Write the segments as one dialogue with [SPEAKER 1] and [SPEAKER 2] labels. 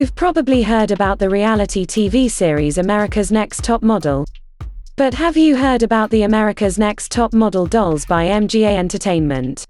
[SPEAKER 1] You've probably heard about the reality TV series America's Next Top Model. But have you heard about the America's Next Top Model dolls by MGA Entertainment?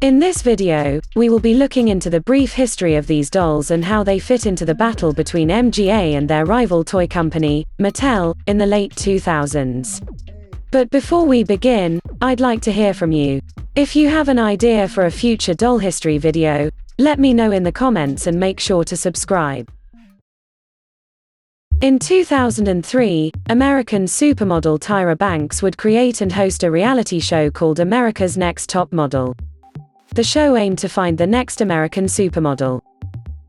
[SPEAKER 1] In this video, we will be looking into the brief history of these dolls and how they fit into the battle between MGA and their rival toy company, Mattel, in the late 2000s. But before we begin, I'd like to hear from you. If you have an idea for a future doll history video, let me know in the comments and make sure to subscribe. In 2003, American supermodel Tyra Banks would create and host a reality show called America's Next Top Model. The show aimed to find the next American supermodel.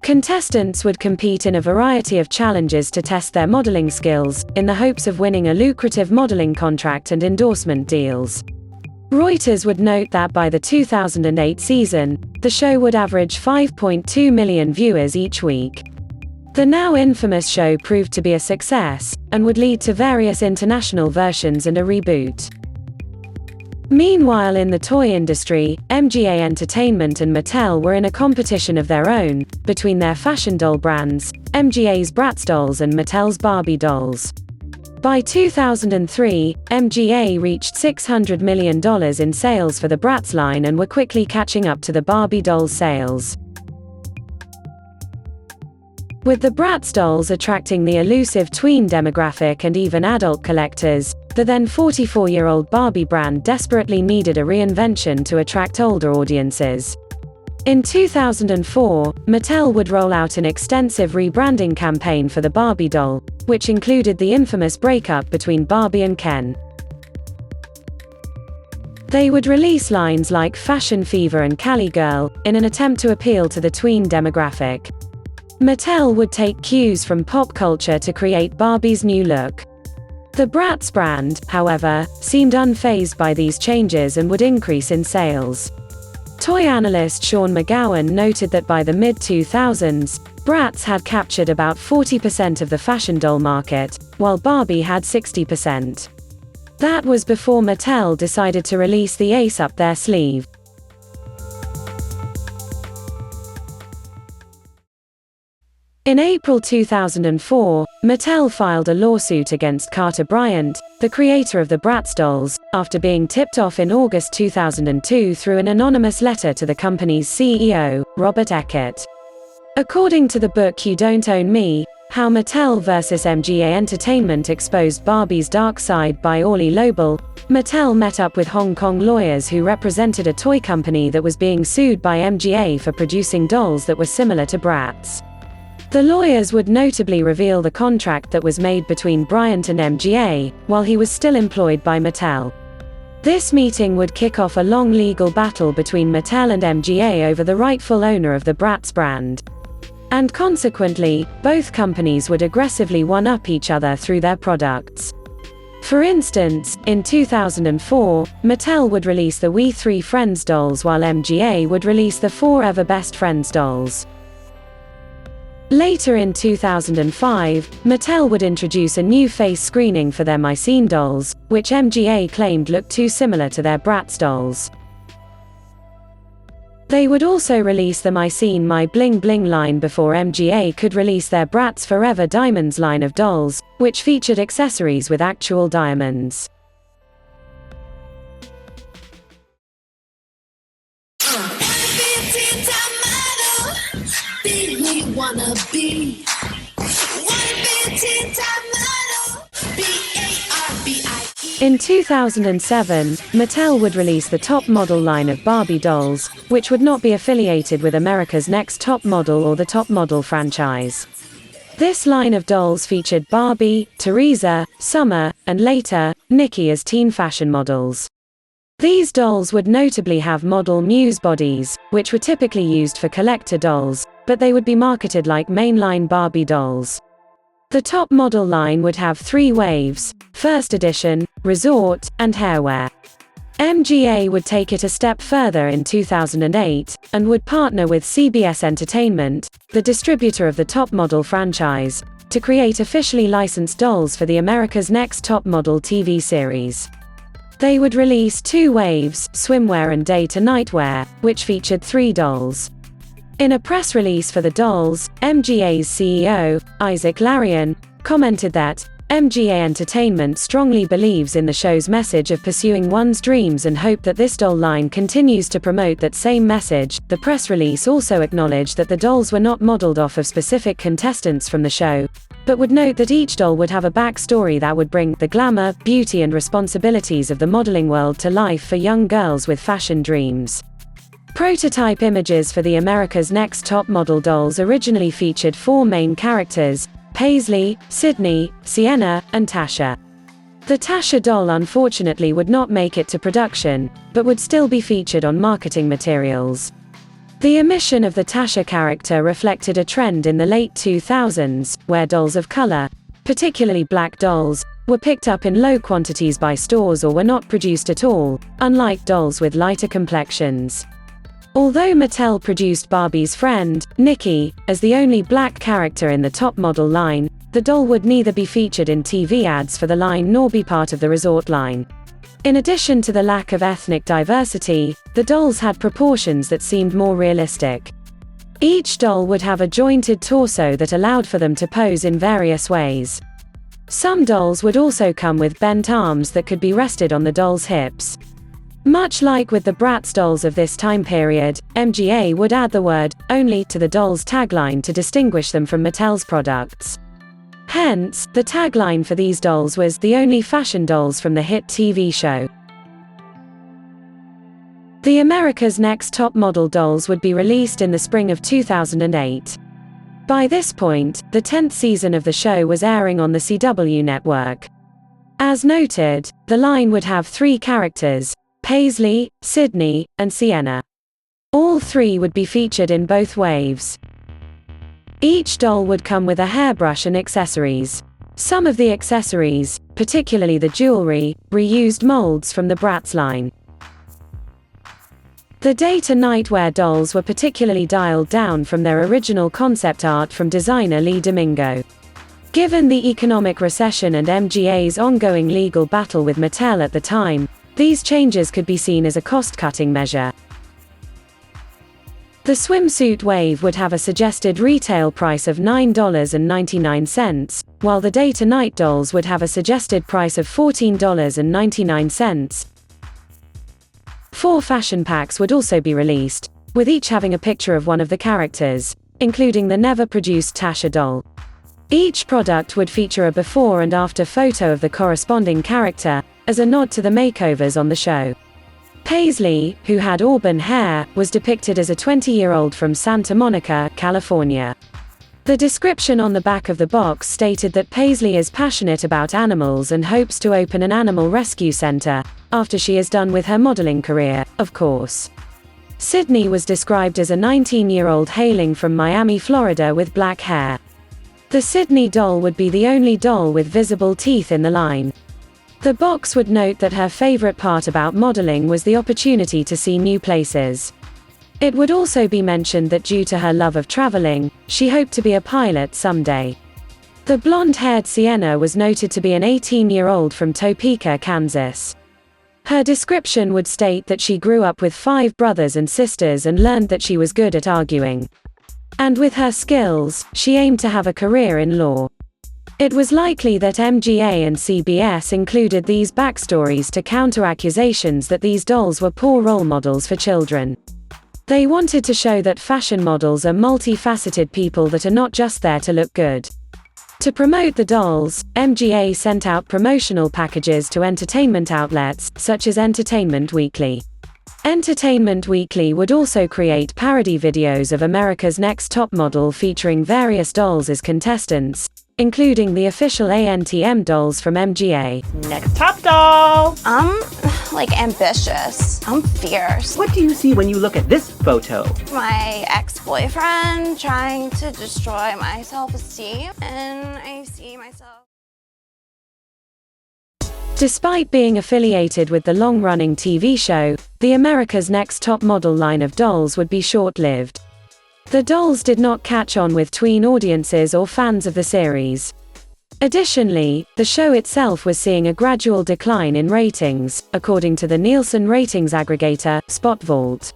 [SPEAKER 1] Contestants would compete in a variety of challenges to test their modeling skills, in the hopes of winning a lucrative modeling contract and endorsement deals. Reuters would note that by the 2008 season, the show would average 5.2 million viewers each week. The now infamous show proved to be a success, and would lead to various international versions and a reboot. Meanwhile, in the toy industry, MGA Entertainment and Mattel were in a competition of their own, between their fashion doll brands, MGA's Bratz dolls and Mattel's Barbie dolls. By 2003, MGA reached $600 million in sales for the Bratz line and were quickly catching up to the Barbie dolls' sales. With the Bratz dolls attracting the elusive tween demographic and even adult collectors, the then 44-year-old Barbie brand desperately needed a reinvention to attract older audiences. In 2004, Mattel would roll out an extensive rebranding campaign for the Barbie doll, which included the infamous breakup between Barbie and Ken. They would release lines like Fashion Fever and Cali Girl, in an attempt to appeal to the tween demographic. Mattel would take cues from pop culture to create Barbie's new look. The Bratz brand, however, seemed unfazed by these changes and would increase in sales. Toy analyst Sean McGowan noted that by the mid-2000s, Bratz had captured about 40% of the fashion doll market, while Barbie had 60%. That was before Mattel decided to release the ace up their sleeve. In April 2004, Mattel filed a lawsuit against Carter Bryant, the creator of the Bratz dolls, after being tipped off in August 2002 through an anonymous letter to the company's CEO, Robert Eckert. According to the book You Don't Own Me, How Mattel vs. MGA Entertainment Exposed Barbie's Dark Side by Orly Lobel, Mattel met up with Hong Kong lawyers who represented a toy company that was being sued by MGA for producing dolls that were similar to Bratz. The lawyers would notably reveal the contract that was made between Bryant and MGA, while he was still employed by Mattel. This meeting would kick off a long legal battle between Mattel and MGA over the rightful owner of the Bratz brand. And consequently, both companies would aggressively one-up each other through their products. For instance, in 2004, Mattel would release the We 3 Friends dolls while MGA would release the Forever Best Friends dolls. Later in 2005, Mattel would introduce a new face screening for their Mycene dolls, which MGA claimed looked too similar to their Bratz dolls. They would also release the Mycene My Bling Bling line before MGA could release their Bratz Forever Diamonds line of dolls, which featured accessories with actual diamonds.
[SPEAKER 2] Wanna be a teen top model, B-A-R-B-I-E.
[SPEAKER 1] In 2007, Mattel would release the Top Model line of Barbie dolls, which would not be affiliated with America's Next Top Model or the Top Model franchise. This line of dolls featured Barbie, Teresa, Summer, and later, Nikki as teen fashion models. These dolls would notably have model muse bodies, which were typically used for collector dolls, but they would be marketed like mainline Barbie dolls. The Top Model line would have 3 waves: First Edition, Resort, and Hairwear. MGA would take it a step further in 2008, and would partner with CBS Entertainment, the distributor of the Top Model franchise, to create officially licensed dolls for the America's Next Top Model TV series. They would release 2 waves, swimwear and day-to-night wear, which featured 3 dolls. In a press release for the dolls, MGA's CEO, Isaac Larian, commented that MGA Entertainment strongly believes in the show's message of pursuing one's dreams and hope that this doll line continues to promote that same message. The press release also acknowledged that the dolls were not modeled off of specific contestants from the show, but would note that each doll would have a backstory that would bring the glamour, beauty and responsibilities of the modeling world to life for young girls with fashion dreams. Prototype images for the America's Next Top Model dolls originally featured 4 main characters: Paisley, Sydney, Sienna, and Tasha. The Tasha doll unfortunately would not make it to production, but would still be featured on marketing materials. The omission of the Tasha character reflected a trend in the late 2000s, where dolls of color, particularly black dolls, were picked up in low quantities by stores or were not produced at all, unlike dolls with lighter complexions. Although Mattel produced Barbie's friend, Nikki, as the only black character in the top model line, the doll would neither be featured in TV ads for the line nor be part of the resort line. In addition to the lack of ethnic diversity, the dolls had proportions that seemed more realistic. Each doll would have a jointed torso that allowed for them to pose in various ways. Some dolls would also come with bent arms that could be rested on the doll's hips. Much like with the Bratz dolls of this time period, MGA would add the word "only" to the doll's tagline to distinguish them from Mattel's products. Hence, the tagline for these dolls was "the only fashion dolls from the hit TV show." The America's Next Top Model dolls would be released in the spring of 2008. By this point, the 10th season of the show was airing on the CW network. As noted, the line would have 3 characters: Paisley, Sydney, and Sienna. All 3 would be featured in both waves. Each doll would come with a hairbrush and accessories. Some of the accessories, particularly the jewelry, reused molds from the Bratz line. The day to nightwear dolls were particularly dialed down from their original concept art from designer Lee Domingo. Given the economic recession and MGA's ongoing legal battle with Mattel at the time, these changes could be seen as a cost-cutting measure. The swimsuit wave would have a suggested retail price of $9.99, while the day-to-night dolls would have a suggested price of $14.99. 4 fashion packs would also be released, with each having a picture of one of the characters, including the never-produced Tasha doll. Each product would feature a before and after photo of the corresponding character, as a nod to the makeovers on the show. Paisley, who had auburn hair, was depicted as a 20-year-old from Santa Monica, California. The description on the back of the box stated that Paisley is passionate about animals and hopes to open an animal rescue center, after she is done with her modeling career, of course. Sydney was described as a 19-year-old hailing from Miami, Florida with black hair. The Sydney doll would be the only doll with visible teeth in the line. The box would note that her favorite part about modeling was the opportunity to see new places. It would also be mentioned that due to her love of traveling, she hoped to be a pilot someday. The blonde-haired Sienna was noted to be an 18-year-old from Topeka, Kansas. Her description would state that she grew up with 5 brothers and sisters and learned that she was good at arguing. And with her skills, she aimed to have a career in law. It was likely that MGA and CBS included these backstories to counter accusations that these dolls were poor role models for children. They wanted to show that fashion models are multifaceted people that are not just there to look good. To promote the dolls, MGA sent out promotional packages to entertainment outlets, such as Entertainment Weekly. Entertainment Weekly would also create parody videos of America's Next Top Model featuring various dolls as contestants, including the official ANTM dolls from MGA.
[SPEAKER 3] Next top doll!
[SPEAKER 4] I'm, ambitious. I'm fierce.
[SPEAKER 3] What do you see when you look at this photo?
[SPEAKER 4] My ex-boyfriend trying to destroy my self-esteem, and I see myself.
[SPEAKER 1] Despite being affiliated with the long-running TV show, the America's Next Top Model line of dolls would be short-lived. The dolls did not catch on with tween audiences or fans of the series. Additionally, the show itself was seeing a gradual decline in ratings, according to the Nielsen ratings aggregator, SpotVault.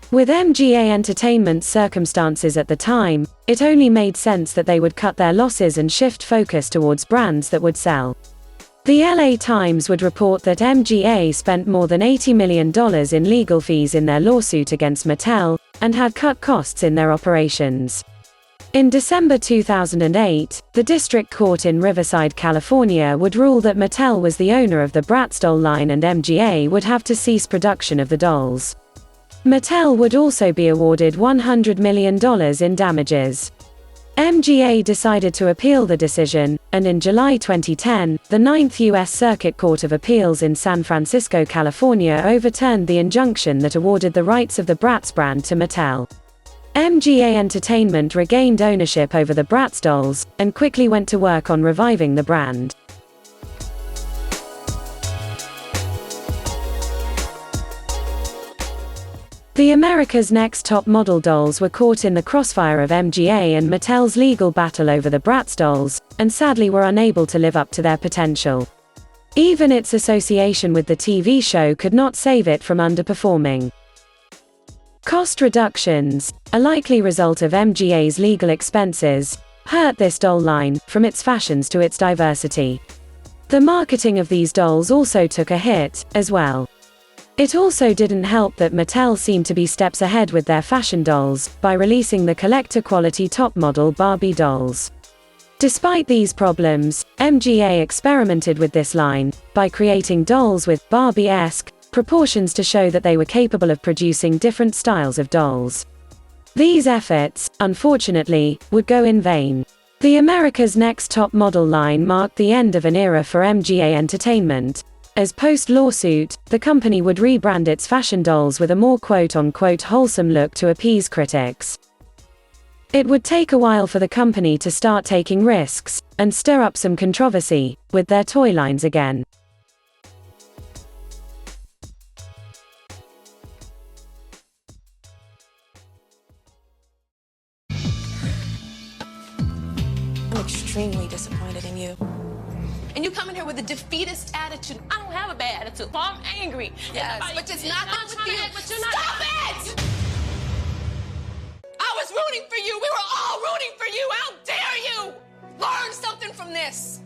[SPEAKER 1] With MGA Entertainment's circumstances at the time, it only made sense that they would cut their losses and shift focus towards brands that would sell. The LA Times would report that MGA spent more than $80 million in legal fees in their lawsuit against Mattel, and had cut costs in their operations. In December 2008, the District Court in Riverside, California would rule that Mattel was the owner of the Bratz doll line and MGA would have to cease production of the dolls. Mattel would also be awarded $100 million in damages. MGA decided to appeal the decision, and in July 2010, the Ninth U.S. Circuit Court of Appeals in San Francisco, California overturned the injunction that awarded the rights of the Bratz brand to Mattel. MGA Entertainment regained ownership over the Bratz dolls, and quickly went to work on reviving the brand. The America's Next Top Model dolls were caught in the crossfire of MGA and Mattel's legal battle over the Bratz dolls, and sadly were unable to live up to their potential. Even its association with the TV show could not save it from underperforming. Cost reductions, a likely result of MGA's legal expenses, hurt this doll line, from its fashions to its diversity. The marketing of these dolls also took a hit, as well. It also didn't help that Mattel seemed to be steps ahead with their fashion dolls, by releasing the collector-quality top-model Barbie dolls. Despite these problems, MGA experimented with this line, by creating dolls with Barbie-esque proportions to show that they were capable of producing different styles of dolls. These efforts, unfortunately, would go in vain. The America's Next Top Model line marked the end of an era for MGA Entertainment, as post-lawsuit, the company would rebrand its fashion dolls with a more quote-unquote wholesome look to appease critics. It would take a while for the company to start taking risks, and stir up some controversy, with their toy lines again.
[SPEAKER 5] I'm extremely disappointed in you. And you come in here with a defeatist attitude. I don't have a bad attitude, so I'm angry. Yes, but it's not good with you. Stop it! I was rooting for you. We were all rooting for you. How dare you! Learn something from this.